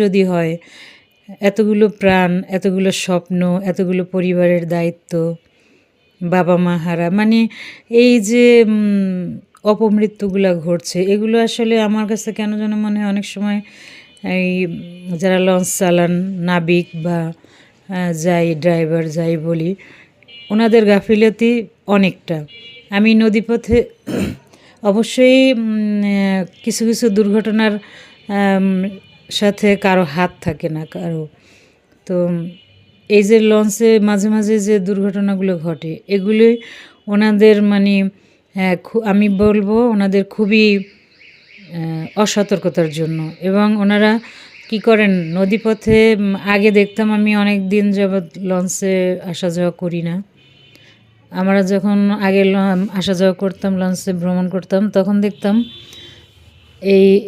যদি হয়, এতগুলো প্রাণ, এতগুলো স্বপ্ন, এতগুলো পরিবারের দায়িত্ব, বাবা মা হারা, মানে এই যে অপমৃত্যুগুলা ঘটছে, এগুলো আসলে আমার কাছে কেন যেন মনে হয় অনেক সময় এই যারা লঞ্চ চালান, নাবিক বা যাই ড্রাইভার যাই বলি, ওনাদের গাফিলতি অনেকটা। আমি নদীপথে অবশ্যই কিছু কিছু দুর্ঘটনার সাথে কারো হাত থাকে না কারো। তো এই যে লঞ্চে মাঝে মাঝে যে দুর্ঘটনাগুলো ঘটে, এগুলোই ওনাদের মানে আমি বলবো ওনাদের খুবই অসতর্কতার জন্য। এবং ওনারা কি করেন নদীপথে, আগে দেখতাম, আমি অনেক দিন যাবৎ লঞ্চে আসা যাওয়া করি না। আমরা যখন আগে আসা যাওয়া করতাম, লঞ্চে ভ্রমণ করতাম, তখন দেখতাম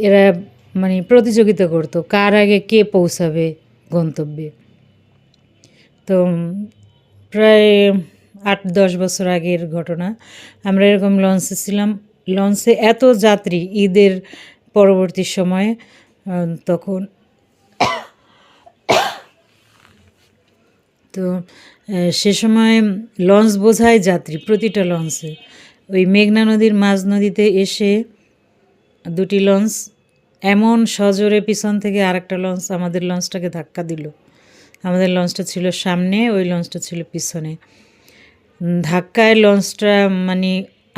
এরা মানে প্রতিযোগিতা করতো কার আগে কে পৌঁছাবে গন্তব্যে। তো প্রায় 8-10 বছর আগের ঘটনা। আমরা এরকম লঞ্চে ছিলাম। লঞ্চে এত যাত্রী ঈদের পরবর্তী সময়ে, তখন তো সে সময় লঞ্চ বোঝায় যাত্রী প্রতিটা লঞ্চে। ওই মেঘনা নদীর মাঝ নদীতে এসে দুটি লঞ্চ এমন সজোরে পিছন থেকে আরেকটা লঞ্চ আমাদের লঞ্চটাকে ধাক্কা দিল। আমাদের লঞ্চটা ছিল সামনে, ওই লঞ্চটা ছিল পিছনে। ধাক্কায় লঞ্চটা মানে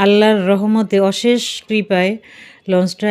আল্লাহর রহমতে, অশেষ কৃপায় লঞ্চটা